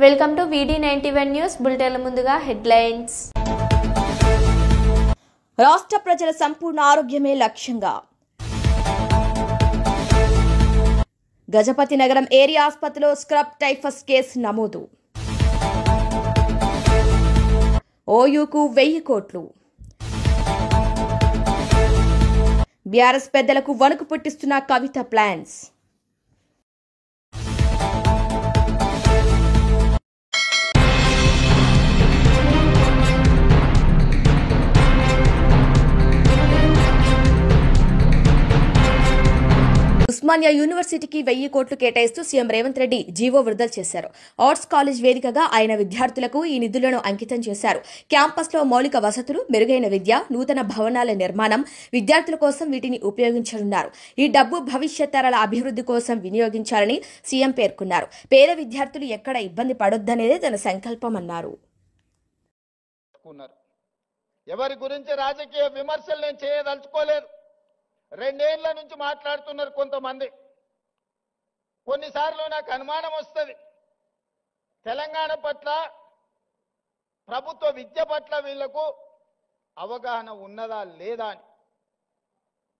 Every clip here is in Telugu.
వెల్కమ్ టు VD91 న్యూస్ బులెటిన్ల ముందుగా హెడ్లైన్స్. రాష్ట్ర ప్రజల సంపూర్ణ ఆరోగ్యమే లక్ష్యంగా గజపతి నగరం ఏరియా ఆసుపత్రిలో స్క్రబ్ టైఫస్ కేసు నమోదు. ఓయూకు 1000 కోట్లు. బీఆర్ఎస్ పెద్దలకు వణుకు పుట్టిస్తున్న కవిత ప్లాన్స్. ఉస్మానియా యూనివర్సిటీకి 1000 కోట్లు కేటాయిస్తూ సీఎం రేవంత్ రెడ్డి జీవో విడుదల చేశారు. ఆర్ట్స్ కాలేజ్ వేదికగా ఆయన విద్యార్థులకు ఈ నిధులను అంకితం చేశారు. క్యాంపస్లో మౌలిక వసతులు, మెరుగైన విద్య, నూతన భవనాల నిర్మాణం, విద్యార్థుల కోసం వీటిని ఉపయోగించనున్నారు. ఈ డబ్బు భవిష్యత్ తరాల అభివృద్ధి కోసం వినియోగించాలని సీఎం పేర్కొన్నారు. పేద విద్యార్థులు ఎక్కడ ఇబ్బంది పడొద్దనేదే తన సంకల్పమన్నారు. ఎవరి గురించి రాజకీయ విమర్శలు నేను చేయదలుచుకోలేదు. 2 ఏళ్ల నుంచి మాట్లాడుతున్నారు కొంతమంది. కొన్నిసార్లు నాకు అనుమానం వస్తుంది, తెలంగాణ పట్ల, ప్రభుత్వ విద్య పట్ల వీళ్లకు అవగాహన ఉన్నదా లేదా అని.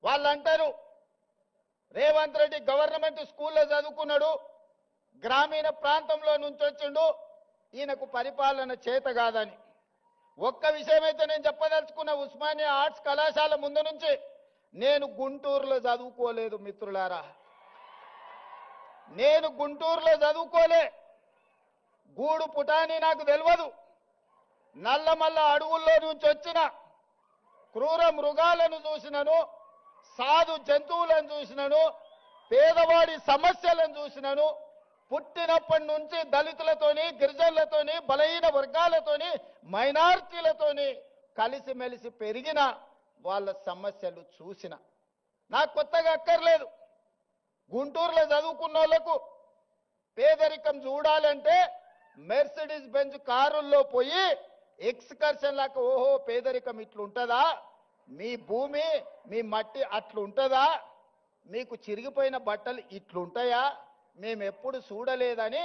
వాళ్ళు అంటారు రేవంత్ రెడ్డి గవర్నమెంట్ స్కూల్లో చదువుకున్నాడు, గ్రామీణ ప్రాంతంలో నుంచి వచ్చిండు, ఈయనకు పరిపాలన చేత కాదని. ఒక్క విషయం అయితే నేను చెప్పదలుచుకున్న, ఉస్మానియా ఆర్ట్స్ కళాశాల ముందు నుంచి నేను గుంటూరులో చదువుకోలేదు మిత్రులారా. నేను గుంటూరులో చదువుకోలే. గూడు పుటాని నాకు తెలియదు. నల్లమల్ల అడవుల్లో నుంచి వచ్చిన క్రూర మృగాలను చూసినను, సాధు జంతువులను చూసినను, పేదవాడి సమస్యలను చూసినను. పుట్టినప్పటి నుంచి దళితులతోని, గిరిజనులతోని, బలహీన వర్గాలతోని, మైనారిటీలతోని కలిసిమెలిసి పెరిగిన వాళ్ళ సమస్యలు చూసిన. నాకు కొత్తగా అక్కర్లేదు. గుంటూరులో చదువుకున్న వాళ్ళకు పేదరికం చూడాలంటే మెర్సిడీస్ బెంజ్ కారుల్లో పోయి ఎక్స్కర్షన్ లాగా, ఓహో పేదరికం ఇట్లుంటుందా, మీ భూమి మీ మట్టి అట్లుంటుందా, మీకు చిరిగిపోయిన బట్టలు ఇట్లుంటాయా, మేము ఎప్పుడు చూడలేదని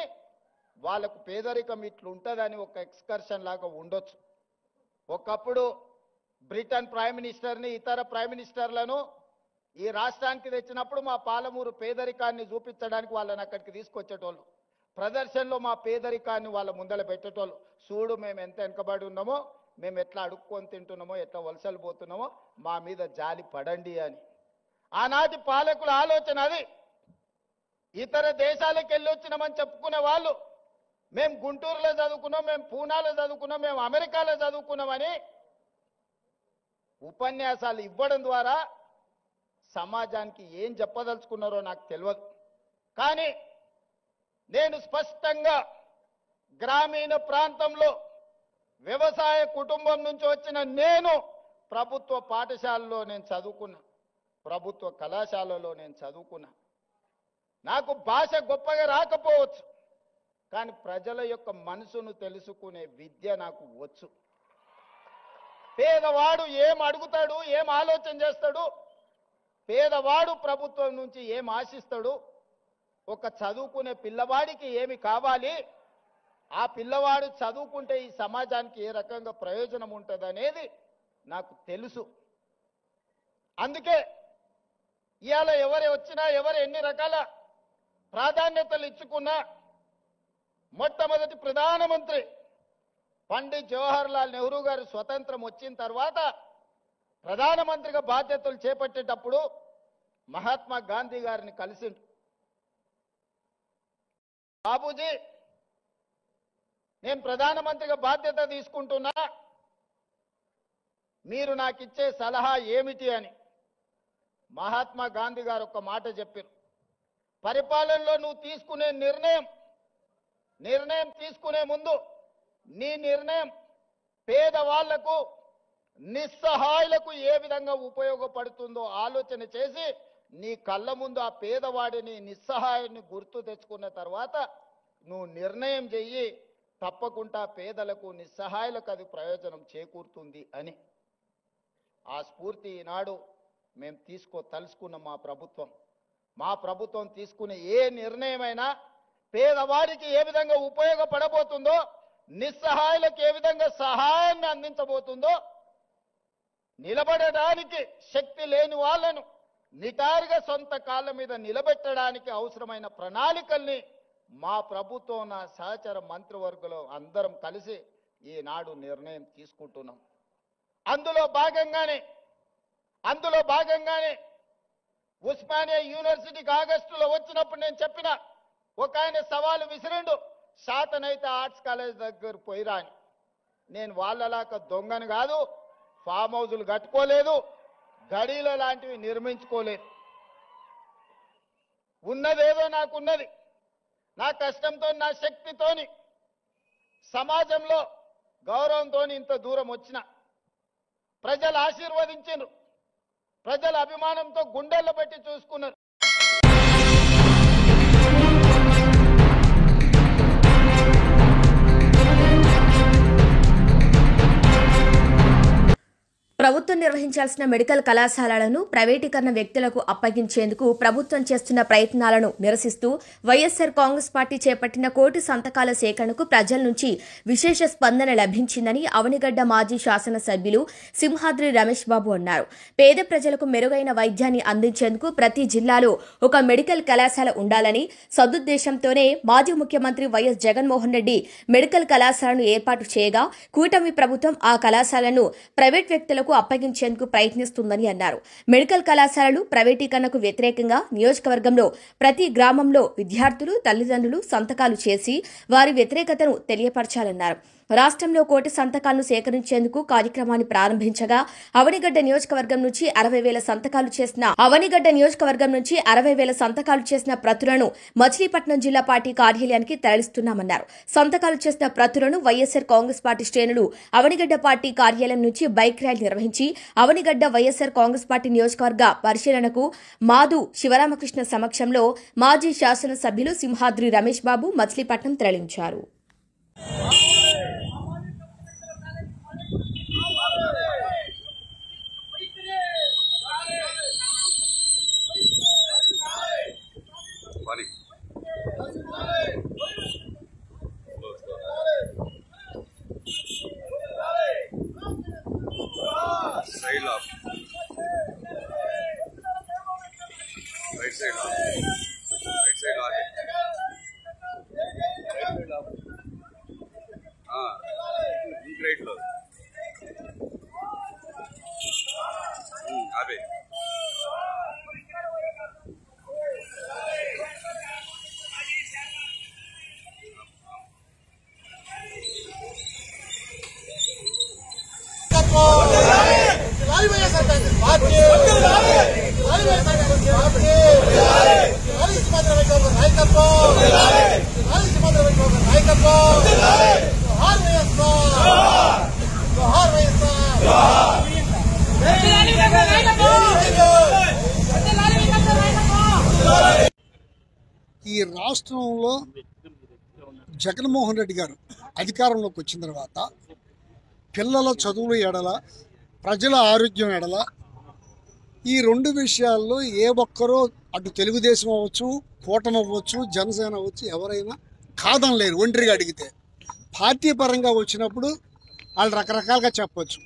వాళ్ళకు పేదరికం ఇట్లుంటుందని ఒక ఎక్స్కర్షన్ లాగా ఉండొచ్చు. ఒకప్పుడు బ్రిటన్ ప్రైమ్ మినిస్టర్ని, ఇతర ప్రైమ్ మినిస్టర్లను ఈ రాష్ట్రానికి తెచ్చినప్పుడు మా పాలమూరు పేదరికాన్ని చూపించడానికి వాళ్ళని అక్కడికి తీసుకొచ్చేటోళ్ళు. ప్రదర్శనలో మా పేదరికాన్ని వాళ్ళ ముందర పెట్టేటోళ్ళు. చూడు మేము ఎంత వెనకబడి ఉన్నామో, మేము ఎట్లా అడుక్కొని తింటున్నామో, ఎట్లా వలసలు పోతున్నామో, మా మీద జాలి పడండి అని. ఆనాటి పాలకుల ఆలోచన అది. ఇతర దేశాలకు వెళ్ళి వచ్చినామని చెప్పుకునే వాళ్ళు మేము గుంటూరులో చదువుకున్నాం, మేము పూనాలో చదువుకున్నాం, మేము అమెరికాలో చదువుకున్నామని ఉపన్యాసాలు ఇవ్వడం ద్వారా సమాజానికి ఏం చెప్పదలుచుకున్నారో నాకు తెలియదు. కానీ నేను స్పష్టంగా గ్రామీణ ప్రాంతంలో వ్యవసాయ కుటుంబం నుంచి వచ్చిన నేను ప్రభుత్వ పాఠశాలలో నేను చదువుకున్నా, ప్రభుత్వ కళాశాలలో నేను చదువుకున్నా. నాకు భాష గొప్పగా రాకపోవచ్చు, కానీ ప్రజల యొక్క మనసును తెలుసుకునే విద్య నాకు వచ్చు. పేదవాడు ఏం అడుగుతాడు, ఏం ఆలోచన చేస్తాడు, పేదవాడు ప్రభుత్వం నుంచి ఏం ఆశిస్తాడు, ఒక చదువుకునే పిల్లవాడికి ఏమి కావాలి, ఆ పిల్లవాడు చదువుకుంటే ఈ సమాజానికి ఏ రకంగా ప్రయోజనం ఉంటుంది అనేది నాకు తెలుసు. అందుకే ఇవాళ ఎవరు వచ్చినా, ఎవరు ఎన్ని రకాల ప్రాధాన్యతలు ఇచ్చుకున్నా, మొట్టమొదటి ప్రధానమంత్రి పండిత్ జవహర్ లాల్ నెహ్రూ గారు స్వతంత్రం వచ్చిన తర్వాత ప్రధానమంత్రిగా బాధ్యతలు చేపట్టేటప్పుడు మహాత్మా గాంధీ గారిని కలిసిండు. బాబూజీ, నేను ప్రధానమంత్రిగా బాధ్యత తీసుకుంటున్నా, మీరు నాకు ఇచ్చే సలహా ఏమిటి అని మహాత్మా గాంధీ గారు ఒక మాట చెప్పారు. పరిపాలనలో నువ్వు తీసుకునే నిర్ణయం తీసుకునే ముందు నీ నిర్ణయం పేదవాళ్లకు, నిస్సహాయులకు ఏ విధంగా ఉపయోగపడుతుందో ఆలోచన చేసి నీ కళ్ళ ముందు ఆ పేదవాడిని, నిస్సహాయుని గుర్తు తెచ్చుకున్న తర్వాత నువ్వు నిర్ణయం చెయ్యి, తప్పకుండా పేదలకు, నిస్సహాయులకు అది ప్రయోజనం చేకూరుతుంది అని. ఆ స్ఫూర్తి ఈనాడు మేము తలుసుకున్న మా ప్రభుత్వం తీసుకునే ఏ నిర్ణయమైనా పేదవాడికి ఏ విధంగా ఉపయోగపడబోతుందో, నిస్సహాయులకు ఏ విధంగా సహాయాన్ని అందించబోతుందో, నిలబడడానికి శక్తి లేని వాళ్ళను నిటారుగా సొంత కాళ్ళ మీద నిలబెట్టడానికి అవసరమైన ప్రణాళికల్ని మా ప్రభుత్వం, నా సహచర మంత్రివర్గంలో అందరం కలిసి ఈనాడు నిర్ణయం తీసుకుంటున్నాం. అందులో భాగంగానే ఉస్మానియా యూనివర్సిటీకి ఆగస్టులో వచ్చినప్పుడు నేను చెప్పిన, ఒక ఆయన సవాలు విసిరిండు, శాతనైతే ఆర్ట్స్ కాలేజ్ దగ్గర పోయిరా అని. నేను వాళ్ళలాగా దొంగను కాదు, ఫామ్ హౌజులు కట్టుకోలేదు, గడీల లాంటివి నిర్మించుకోలేదు. ఉన్నదేదో నాకున్నది, నా కష్టంతో, నా శక్తితోని, సమాజంలో గౌరవంతో ఇంత దూరం వచ్చిన. ప్రజలు ఆశీర్వదించారు, ప్రజల అభిమానంతో గుండెల్లో పెట్టి చూసుకున్నారు. ప్రభుత్వం నిర్వహించాల్సిన మెడికల్ కళాశాలలను ప్రైవేటీకరణ వ్యక్తులకు అప్పగించేందుకు ప్రభుత్వం చేస్తున్న ప్రయత్నాలను నిరసిస్తూ వైఎస్సార్ కాంగ్రెస్ పార్టీ చేపట్టిన కోటి సంతకాల సేకరణకు ప్రజల నుంచి విశేష స్పందన లభించిందని అవనిగడ్డ మాజీ శాసనసభ్యులు సింహాద్రి రమేష్ బాబు అన్నారు. పేద ప్రజలకు మెరుగైన వైద్యాన్ని అందించేందుకు ప్రతి జిల్లాలో ఒక మెడికల్ కళాశాల ఉండాలని సదుద్దేశంతోనే మాజీ ముఖ్యమంత్రి వైఎస్ జగన్మోహన్ రెడ్డి మెడికల్ కళాశాలను ఏర్పాటు చేయగా కూటమి ప్రభుత్వం ఆ కళాశాలను ప్రైవేట్ వ్యక్తులకు అప్పగించేందుకు ప్రయత్నిస్తుందని అన్నారు. మెడికల్ కళాశాలలు ప్రైవేటీకరణకు వ్యతిరేకంగా నియోజకవర్గంలో ప్రతి గ్రామంలో విద్యార్థులు, తల్లిదండ్రులు సంతకాలు చేసి వారి వ్యతిరేకతను తెలియపరచాలన్నారు. రాష్ట్రంలో కోటి సంతకాలను సేకరించేందుకు కార్యక్రమాన్ని ప్రారంభించగా అవనిగడ్డ నియోజకవర్గం నుంచి 60,000 సంతకాలు చేసిన ప్రతులను మచిలీపట్నం జిల్లా పార్టీ కార్యాలయానికి తరలిస్తున్నామన్నారు. సంతకాలు చేసిన ప్రతులను వైఎస్సార్ కాంగ్రెస్ పార్టీ శ్రేణులు అవనిగడ్డ పార్టీ కార్యాలయం నుంచి బైక్ ర్యాలీ నిర్వహించి అవనిగడ్డ వైఎస్సార్ కాంగ్రెస్ పార్టీ నియోజకవర్గ పరిశీలనకు మాధు శివరామకృష్ణ సమక్షంలో మాజీ శాసనసభ్యులు సింహాద్రి రమేష్ బాబు మచిలీపట్నం తరలించారు. ఈ రాష్ట్రంలో జగన్మోహన్ రెడ్డి గారు అధికారంలోకి వచ్చిన తర్వాత పిల్లల చదువుల ఎడల, ప్రజల ఆరోగ్యం ఎడల ఈ రెండు విషయాల్లో ఏ ఒక్కరో అటు తెలుగుదేశం అవ్వచ్చు, కూటమి అవ్వచ్చు, జనసేన అవ్వచ్చు, ఎవరైనా కాదనలేరు. ఒంటరిగా అడిగితే పార్టీ పరంగా వచ్చినప్పుడు వాళ్ళు రకరకాలుగా చెప్పచ్చు.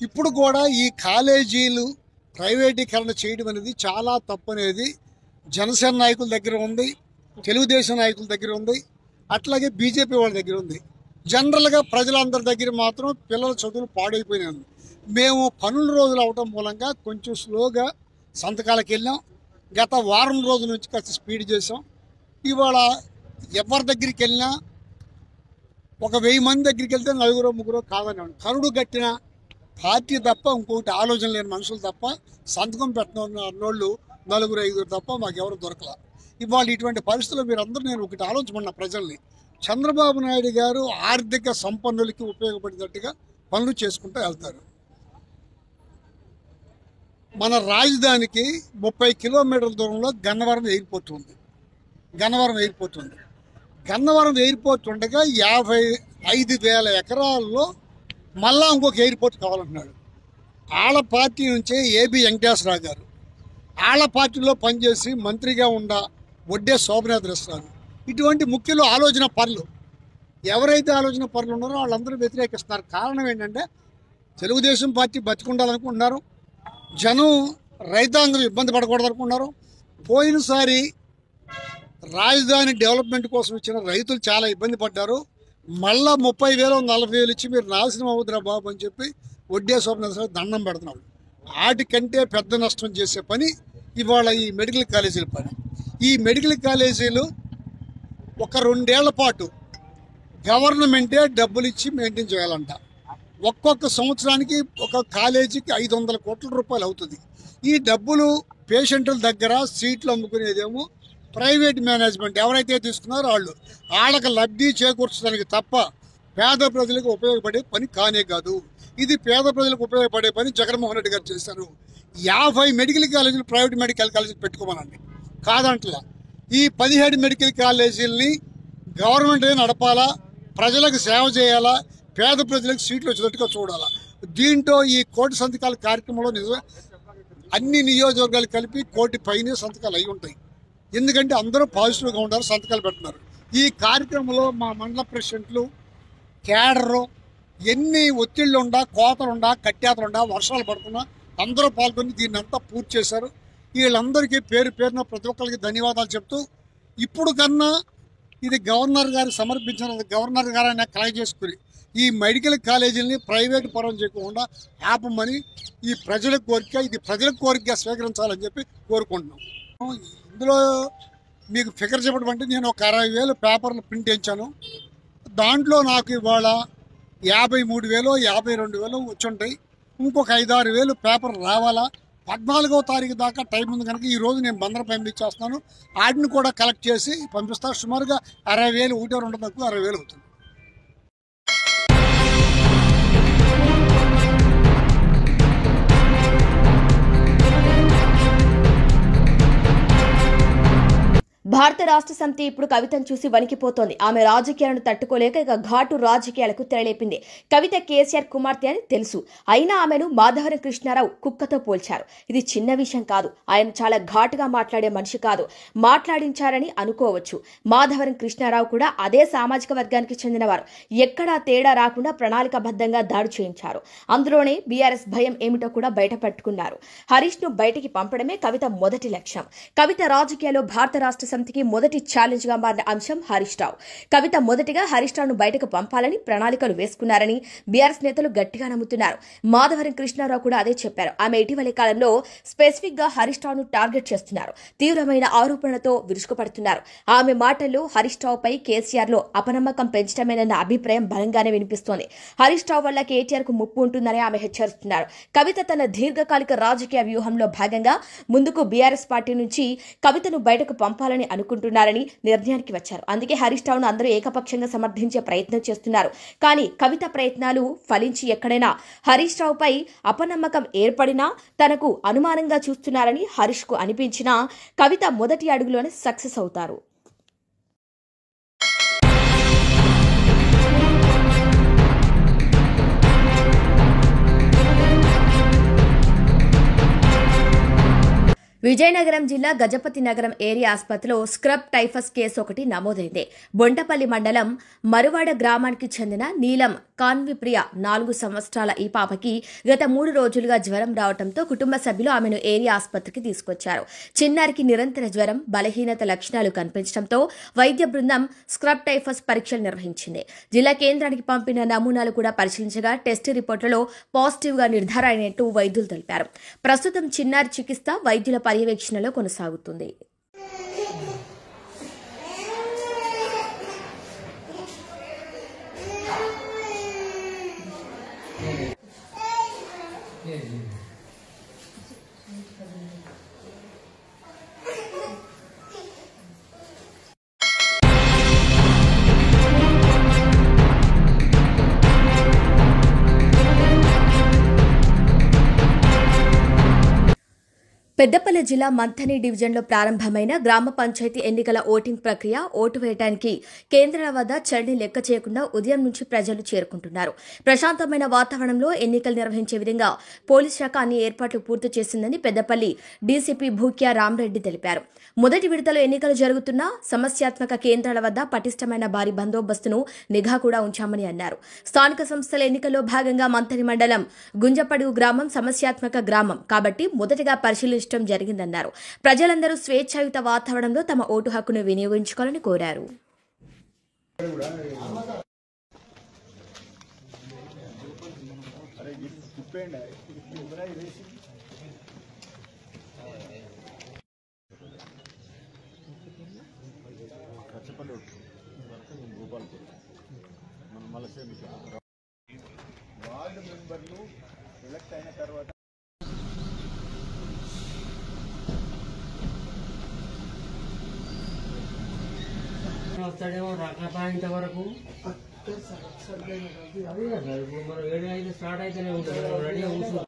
ఇప్పుడు కూడా ఈ కాలేజీలు ప్రైవేటీకరణ చేయడం అనేది చాలా తప్పు అనేది జనసేన నాయకుల దగ్గర ఉంది, తెలుగుదేశం నాయకుల దగ్గర ఉంది, అట్లాగే బీజేపీ వాళ్ళ దగ్గర ఉంది. జనరల్గా ప్రజలందరి దగ్గర మాత్రం పిల్లల చదువులు పాడైపోయినాయి. మేము పనుల రోజులు అవటం మూలంగా కొంచెం స్లోగా సంతకాలకు వెళ్ళాం. గత వారం రోజుల నుంచి కాస్త స్పీడ్ చేసాం. ఇవాళ ఎవరి దగ్గరికి వెళ్ళినా ఒక 1000 మంది దగ్గరికి వెళ్తే 4-3 కాదని కరుడు కట్టిన పార్టీ తప్ప ఇంకొకటి ఆలోచన లేని మనుషులు తప్ప సంతకం పెట్టిన అన్నోళ్ళు 4-5 తప్ప మాకెవరు దొరకలా. ఇవాళ ఇటువంటి పరిస్థితుల్లో మీరందరూ నేను ఒకటి ఆలోచించమన్న ప్రజల్ని, చంద్రబాబు నాయుడు గారు ఆర్థిక సంపన్నులకి ఉపయోగపడేటట్టుగా పనులు చేసుకుంటూ వెళ్తారు. మన రాజధానికి 30 కిలోమీటర్ల దూరంలో గన్నవరం ఎయిర్పోర్ట్ ఉంది. గన్నవరం ఎయిర్పోర్ట్ ఉండగా 55,000 ఎకరాల్లో మళ్ళా ఇంకొక ఎయిర్పోర్ట్ కావాలంటున్నాడు. ఆళ్ళ పార్టీ నుంచే ఏబి వెంకటేశ్వరరావు గారు ఆళ్ళ పార్టీలో పనిచేసి మంత్రిగా ఉన్న వడ్డే శోభనాథ్ రెస్టారెంట్ ఇటువంటి ముఖ్యులు ఆలోచన పరులు ఎవరైతే ఆలోచన పరులు ఉన్నారో వాళ్ళందరూ వ్యతిరేకిస్తున్నారు. కారణం ఏంటంటే తెలుగుదేశం పార్టీ బతికుండాలనుకుంటున్నారు, జనం రైతాంగం ఇబ్బంది పడకూడదు అనుకుంటున్నారు. పోయినసారి రాజధాని డెవలప్మెంట్ కోసం ఇచ్చిన రైతులు చాలా ఇబ్బంది పడ్డారు. మళ్ళా 30,000 40,000 ఇచ్చి మీరు నాశనం అవుతురా బాబు అని చెప్పి వడ్డేశ్వర దండం పెడుతున్నాడు. వాటికంటే పెద్ద నష్టం చేసే పని ఇవాళ ఈ మెడికల్ కాలేజీల పని. ఈ మెడికల్ కాలేజీలు ఒక 2 ఏళ్ల పాటు గవర్నమెంటే డబ్బులు ఇచ్చి మెయింటైన్ చేయాలంట. ఒక్కొక్క సంవత్సరానికి ఒక కాలేజీకి 500 కోట్ల రూపాయలు అవుతుంది. ఈ డబ్బులు పేషెంట్ల దగ్గర సీట్లు అమ్ముకునేదేమో ప్రైవేట్ మేనేజ్మెంట్ ఎవరైతే తీసుకున్నారో వాళ్ళకి లబ్ధి చేకూర్చడానికి తప్ప పేద ప్రజలకు ఉపయోగపడే పని కానే కాదు. ఇది పేద ప్రజలకు ఉపయోగపడే పని జగన్మోహన్ రెడ్డి గారు చేశారు. 50 మెడికల్ కాలేజీలు ప్రైవేట్ మెడికల్ కాలేజీలు పెట్టుకోమనండి, కాదంటలా. ఈ 17 మెడికల్ కాలేజీలని గవర్నమెంటే నడపాలా, ప్రజలకు సేవ చేయాలా, పేద ప్రజలకు సీట్లు వచ్చేటట్టుగా చూడాలా. దీంట్లో ఈ కోటి సంతకాల కార్యక్రమంలో అన్ని నియోజకవర్గాలు కలిపి 1 కోటి పైనే సంతకాలు అయి ఉంటాయి. ఎందుకంటే అందరూ పాజిటివ్గా ఉండాలి, సంతకాలు పెడుతున్నారు. ఈ కార్యక్రమంలో మా మండల ప్రెసిడెంట్లు, కేడరు, ఎన్ని ఒత్తిళ్లుండా, కోతలుండా, కట్యాతలుండా, వర్షాలు పడుతున్నా అందరూ పాల్గొని దీన్ని అంతా పూర్తి చేశారు. వీళ్ళందరికీ పేరు పేరున ప్రతి ఒక్కరికి ధన్యవాదాలు చెప్తూ, ఇప్పుడు కన్నా ఇది గవర్నర్ గారికి సమర్పించిన గవర్నర్ గారు ఆయన కలెక్ట్ చేసుకుని ఈ మెడికల్ కాలేజీలని ప్రైవేట్ పరం చేయకుండా ఆపమని ఈ ప్రజల కోరిక, ఇది ప్రజల కోరికగా స్వీకరించాలని చెప్పి కోరుకుంటున్నాం. ఇందులో మీకు ఫిగర్ చెప్పడం అంటే నేను ఒక 60,000 పేపర్లు ప్రింట్ చేయించాను. దాంట్లో నాకు ఇవాళ 53,000 52,000 వచ్చి ఉంటాయి. ఇంకొక 5-6,000 పేపర్ రావాలా. 14వ తారీఖు దాకా టైం ఉంది కనుక ఈరోజు నేను బందర పంపించేస్తాను. వాటిని కూడా కలెక్ట్ చేసి పంపిస్తాను. సుమారుగా 60,000, 1-2 తక్కువ 60,000 అవుతుంది. భారత రాష్ట్ర సమితి ఇప్పుడు కవితను చూసి వణికిపోతోంది. ఆమె రాజకీయాలను తట్టుకోలేక ఇక ఘాటు రాజకీయాలకు తెరలేపింది. కవిత కేసీఆర్ కుమార్తె అని తెలుసు, అయినా ఆమెను మాధవరం కృష్ణారావు కుక్కతో పోల్చారు. ఇది చిన్న విషయం కాదు. ఆయన చాలా ఘాటుగా మాట్లాడే మనిషి కాదు, మాట్లాడించారని అనుకోవచ్చు. మాధవరం కృష్ణారావు కూడా అదే సామాజిక వర్గానికి చెందినవారు. ఎక్కడా తేడా రాకుండా ప్రణాళికాబద్ధంగా దాడి చేయించారు. అందులోనే బీఆర్ఎస్ భయం ఏమిటో కూడా బయట పట్టుకున్నారు. హరీష్ ను బయటికి పంపడమే కవిత మొదటి లక్ష్యం. కవిత రాజకీయాల్లో భారత రాష్ట్ర సమితికి మొదటి ఛాలెంజ్ గా మారిన అంశం హరీష్ రావు. కవిత మొదటిగా హరీష్ రావును బయటకు పంపాలని ప్రణాళికలు వేసుకున్నారని బీఆర్ఎస్ నేతలు గట్టిగా నమ్ముతున్నారు. మాధవరం కృష్ణారావు కూడా అదే చెప్పారు. ఆమె ఇటీవలి కాలంలో స్పెసిఫిక్ గా హరీష్ రావును టార్గెట్ చేస్తున్నారు. తీవ్రమైన ఆరోపణలతో విరుచుకుపడుతున్నారు. ఆమె మాటల్లో హరీష్ రావుపై కేసీఆర్ లో అపనమ్మకం పెంచడమేనన్న అభిప్రాయం బలంగానే వినిపిస్తోంది. హరీష్ రావు వల్ల కేటీఆర్ కు ముప్పు ఉంటుందని ఆమె హెచ్చరిస్తున్నారు. కవిత తన దీర్ఘకాలిక రాజకీయ వ్యూహంలో భాగంగా ముందుకు బీఆర్ఎస్ పార్టీ నుంచి కవితను బయటకు పంపాలని అనుకుంటున్నారని నిర్ణయానికి వచ్చారు. అందుకే హరీష్ రావును అందరూ ఏకపక్షంగా సమర్థించే ప్రయత్నం చేస్తున్నారు. కానీ కవిత ప్రయత్నాలు ఫలించి ఎక్కడైనా హరీష్ రావుపై అపనమ్మకం ఏర్పడినా తనకు అనుమానంగా చూస్తున్నారని హరీష్ కు అనిపించినా కవిత మొదటి అడుగులోనే సక్సెస్ అవుతారు. విజయనగరం జిల్లా గజపతి నగరం ఏరియా ఆసుపత్రిలో స్క్రబ్ టైఫస్ కేసు ఒకటి నమోదైంది. బొంటపల్లి మండలం మరువాడ గ్రామానికి చెందిన నీలం కాన్విప్రియ 4 సంవత్సరాల ఈ పాపకి గత 3 రోజులుగా జ్వరం రావడంతో కుటుంబ సభ్యులు ఆమెను ఏరియా ఆసుపత్రికి తీసుకొచ్చారు. చిన్నారికి నిరంతర జ్వరం, బలహీనత లక్షణాలు కనిపించడంతో వైద్య బృందం స్క్రబ్ టైఫస్ పరీక్షలు నిర్వహించింది. జిల్లా కేంద్రానికి పంపిన నమూనాలు కూడా పరిశీలించగా టెస్ట్ రిపోర్టులలో పాజిటివ్ గా నిర్ధారణ అయినట్టు వైద్యులు తెలిపారు. ప్రస్తుతం చిన్నారి చికిత్స వైద్యుల పర్యవేక్షణలో కొనసాగుతుంది. పెద్దపల్లి జిల్లా మంథని డివిజన్లో ప్రారంభమైన గ్రామ పంచాయతీ ఎన్నికల ఓటింగ్ ప్రక్రియ ఓటు వేయడానికి కేంద్రాల వద్ద చలిని లెక్క చేయకుండా ఉదయం నుంచి ప్రజలు చేరుకుంటున్నారు. ప్రశాంతమైన వాతావరణంలో ఎన్నికలు నిర్వహించే విధంగా పోలీస్ శాఖ అన్ని ఏర్పాట్లు పూర్తి చేసిందని పెద్దపల్లి డీసీపీ భూక్యా రామరెడ్డి తెలిపారు. మొదటి విడతలో ఎన్నికలు జరుగుతున్న సమస్యాత్మక కేంద్రాల వద్ద పటిష్టమైన భారీ బందోబస్తును నిఘా కూడా ఉంచామని అన్నారు. స్థానిక సంస్థల ఎన్నికల్లో భాగంగా మంథని మండలం గుంజపడుగు గ్రామం సమస్యాత్మక గ్రామం కాబట్టి మొదటగా పరిశీలించడం జరిగిందన్నారు. ప్రజలందరూ స్వేచ్ఛాయుత వాతావరణంలో తమ ఓటు హక్కును వినియోగించుకోవాలని కోరారు. వార్డు మెంబర్లు ఎలక్ట్ అయిన తర్వాత వస్తాడేమో రాకతా ఇంతవరకు అదే కదా ఇప్పుడు మనం 7-5 స్టార్ట్ అయితేనే ఉంటుంది రెడీగా కూర్చున్నాం.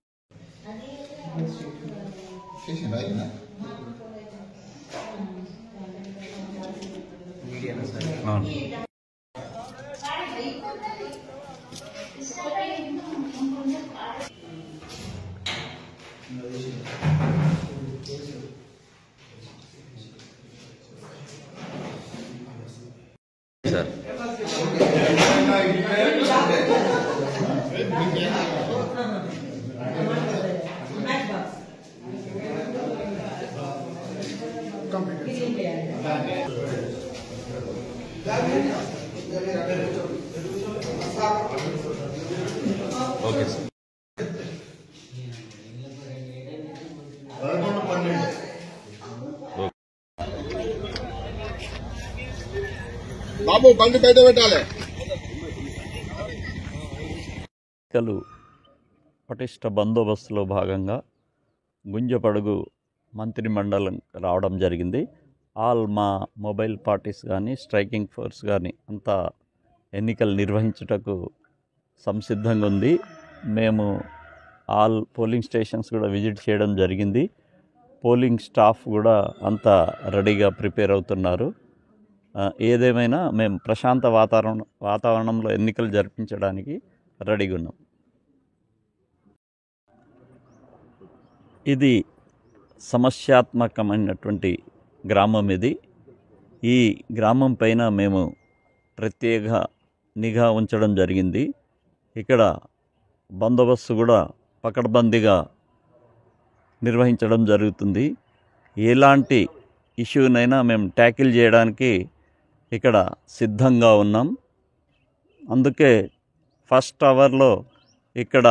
సార్ ఓకే సార్ బాబు బండి బయట పెట్టాలి. ఎన్నికలు పటిష్ట బందోబస్తులో భాగంగా గుంజపడుగు మంత్రి మండలం రావడం జరిగింది. ఆల్ మా మొబైల్ పార్టీస్ కానీ స్ట్రైకింగ్ ఫోర్స్ కానీ అంతా ఎన్నికలు నిర్వహించుటకు సంసిద్ధంగా ఉంది. మేము ఆల్ పోలింగ్ స్టేషన్స్ కూడా విజిట్ చేయడం జరిగింది. పోలింగ్ స్టాఫ్ కూడా అంతా రెడీగా ప్రిపేర్ అవుతున్నారు. ఏదేమైనా మేము ప్రశాంత వాతావరణంలో ఎన్నికలు జరిపించడానికి రెడీగా ఉన్నాం. ఇది సమస్యాత్మకమైనటువంటి గ్రామం. ఈ గ్రామం పైన మేము ప్రత్యేక నిఘా ఉంచడం జరిగింది. ఇక్కడ బందోబస్తు కూడా పకడ్బందీగా నిర్వహించడం జరుగుతుంది. ఎలాంటి ఇష్యూనైనా మేము ట్యాకిల్ చేయడానికి ఇక్కడ సిద్ధంగా ఉన్నాం. అందుకే ఫస్ట్ అవర్లో ఇక్కడ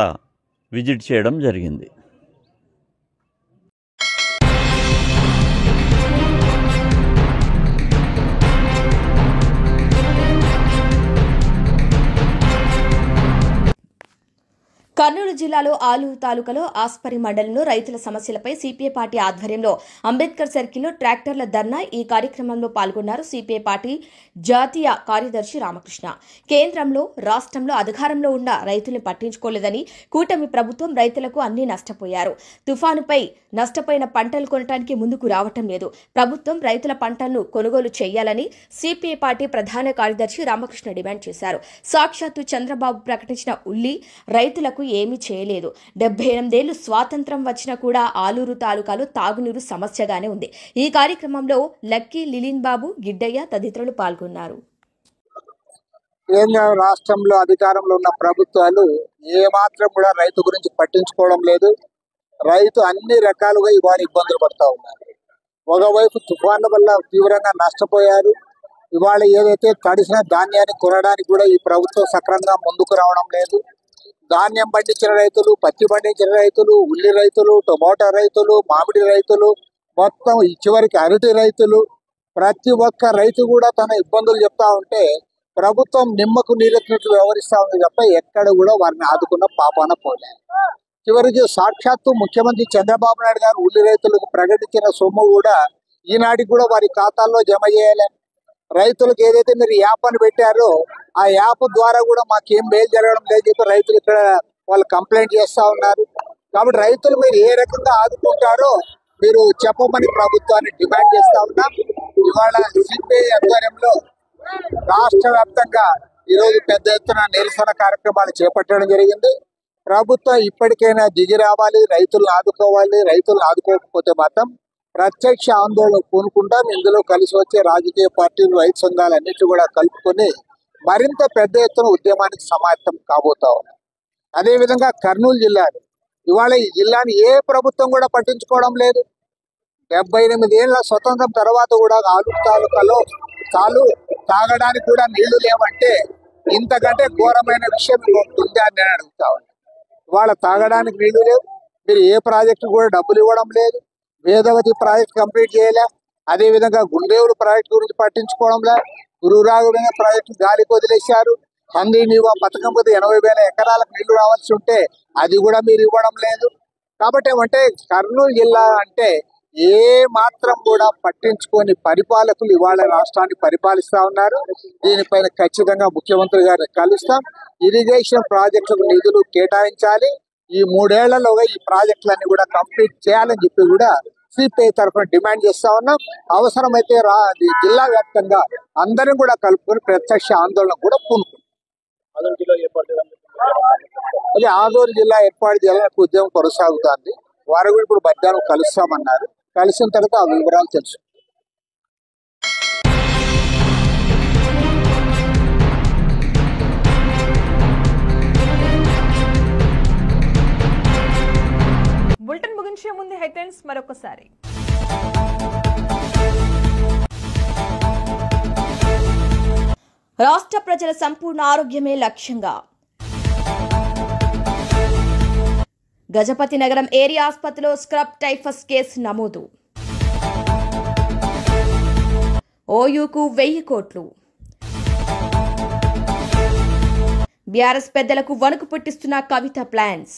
విజిట్ చేయడం జరిగింది. కర్నూలు జిల్లాలో ఆలూరు తాలూకాలో ఆస్పరి మండలంలో రైతుల సమస్యలపై సిపిఐ పార్టీ ఆధ్వర్యంలో అంబేద్కర్ సర్కిల్లో ట్రాక్టర్ల ధర్నా. ఈ కార్యక్రమంలో పాల్గొన్నారు సిపిఐ పార్టీ జాతీయ కార్యదర్శి రామకృష్ణ. కేంద్రంలో రాష్ట్రంలో అధికారంలో ఉన్న రైతుల్ని పట్టించుకోలేదని, కూటమి ప్రభుత్వం రైతులకు అన్ని నష్టపోయారు, తుఫానుపై నష్టపోయిన పంటలు కొనడానికి ముందుకు రావటం లేదు, ప్రభుత్వం రైతుల పంటలను కొనుగోలు చేయాలని సిపిఐ పార్టీ ప్రధాన కార్యదర్శి రామకృష్ణ డిమాండ్ చేశారు. సాక్షాత్తు చంద్రబాబు ప్రకటించిన ఉల్లి రైతులకు ఏమీ చేయలేదు. 78 ఏళ్లు స్వాతంత్ర్యం వచ్చినా కూడా ఆలూరు తాలూకాలో తాగునీరు సమస్యగానే ఉంది. ఈ కార్యక్రమంలో లక్కీ, లిలిన్ బాబు, గిడ్డయ్య తదితరులు పాల్గొన్నారు. కేంద్ర రాష్ట్రంలో అధికారంలో ఉన్న ప్రభుత్వాలు ఏమాత్రం కూడా రైతు గురించి పట్టించుకోవడం లేదు. రైతు అన్ని రకాలుగా ఇవాళ ఇబ్బందులు పడతా ఉన్నారు. ఒకవైపు తుఫాన్ల వల్ల తీవ్రంగా నష్టపోయారు. ఇవాళ ఏదైతే తడిసిన ధాన్యాన్ని కొనడానికి కూడా ఈ ప్రభుత్వం సక్రమంగా ముందుకు రావడం లేదు. ధాన్యం పండించిన రైతులు, పత్తి పండించిన రైతులు, ఉల్లి రైతులు, టొమాటో రైతులు, మామిడి రైతులు, మొత్తం చివరికి అరటి రైతులు, ప్రతి ఒక్క రైతు కూడా తన ఇబ్బందులు చెప్తా ఉంటే ప్రభుత్వం నిమ్మకు నీరెత్తినట్లు వ్యవహరిస్తా ఉంది తప్ప ఎక్కడ కూడా వారిని ఆదుకున్న పాపాన పోలే. చివరికి సాక్షాత్తు ముఖ్యమంత్రి చంద్రబాబు నాయుడు గారు ఉల్లి రైతులకు ప్రకటించిన సొమ్ము కూడా ఈనాటికి కూడా వారి ఖాతాల్లో జమ చేయాలి. రైతులకు ఏదైతే మీరు యాప్ అని పెట్టారో ఆ యాప్ ద్వారా కూడా మాకేం మేలు జరగడం లేదు చెప్పి రైతులు ఇక్కడ వాళ్ళు కంప్లైంట్ చేస్తా ఉన్నారు. కాబట్టి రైతులు మీరు ఏ రకంగా ఆదుకుంటారో మీరు చెప్పమని ప్రభుత్వాన్ని డిమాండ్ చేస్తా ఉన్నాం. ఇవాళ సిపిఐ ఆధ్వర్యంలో రాష్ట్ర వ్యాప్తంగా ఈరోజు పెద్ద ఎత్తున నిరసన కార్యక్రమాలు చేపట్టడం జరిగింది. ప్రభుత్వం ఇప్పటికైనా దిగి రావాలి, రైతులను ఆదుకోవాలి. రైతులను ఆదుకోకపోతే మాత్రం ప్రత్యక్ష ఆందోళన పూనుకుంటాం. ఇందులో కలిసి వచ్చే రాజకీయ పార్టీలు, రైతు సంఘాలు అన్నింటినీ కూడా కలుపుకొని మరింత పెద్ద ఎత్తున ఉద్యమానికి సమాయత్తం కాబోతా ఉన్నాం. అదేవిధంగా కర్నూలు జిల్లాను ఇవాళ ఈ జిల్లాని ఏ ప్రభుత్వం కూడా పట్టించుకోవడం లేదు. 78 ఏళ్ల స్వతంత్రం తర్వాత కూడా ఆలూరు తాలూకాలో తాగడానికి కూడా నీళ్లు లేవంటే ఇంతకంటే ఘోరమైన విషయం ఉంటుందా అని నేను అడుగుతా ఉన్నాను. ఇవాళ తాగడానికి నీళ్లు లేవు. మీరు ఏ ప్రాజెక్టు కూడా డబ్బులు ఇవ్వడం లేదు. వేదవతి ప్రాజెక్ట్ కంప్లీట్ చేయలే. అదేవిధంగా గుండేవుడు ప్రాజెక్టు గురించి పట్టించుకోవడం లే. గురురాఘవేంద్ర ప్రాజెక్టు గాలికి వదిలేశారు. హందీ నీవా పథకం మీద 80,000 ఎకరాలకు నీళ్లు రావాల్సి ఉంటే అది కూడా మీరు ఇవ్వడం లేదు. కాబట్టి ఏమంటే కర్నూలు జిల్లా అంటే ఏ మాత్రం కూడా పట్టించుకొని పరిపాలకులు ఇవాళ రాష్ట్రాన్ని పరిపాలిస్తా ఉన్నారు. దీనిపైన ఖచ్చితంగా ముఖ్యమంత్రి గారిని కలుస్తాం. ఇరిగేషన్ ప్రాజెక్టులకు నిధులు కేటాయించాలి. ఈ 3 ఏళ్లలోగా ఈ ప్రాజెక్టులన్నీ కూడా కంప్లీట్ చేయాలని చెప్పి కూడా సిపిఐ తరఫున డిమాండ్ చేస్తా ఉన్నాం. అవసరమైతే జిల్లా వ్యాప్తంగా అందరం కూడా కలుపుకొని ప్రత్యక్ష ఆందోళన కూడా పూనుకుంటాం. అదే ఆదోరు జిల్లా ఏర్పాటు చేయాలని ఉద్యమం కొనసాగుతోంది. వారు కూడా ఇప్పుడు మధ్యాహ్నం కలుస్తామన్నారు. కలిసిన తర్వాత ఆ వివరాలు తెలుసు. బులెటిన్ ముగించే ముందు హెడ్లైన్స్ మరొకసారి. రాష్ట్ర ప్రజల సంపూర్ణ ఆరోగ్యమే లక్ష్యంగా గజపతి నగరం ఏరియా ఆసుపత్రిలో స్క్రబ్ టైఫస్ కేసు నమోదు. ఓయూకు 1000 కోట్లు. బీఆర్ఎస్ పెద్దలకు వణుకు పుట్టిస్తున్న కవిత ప్లాన్స్.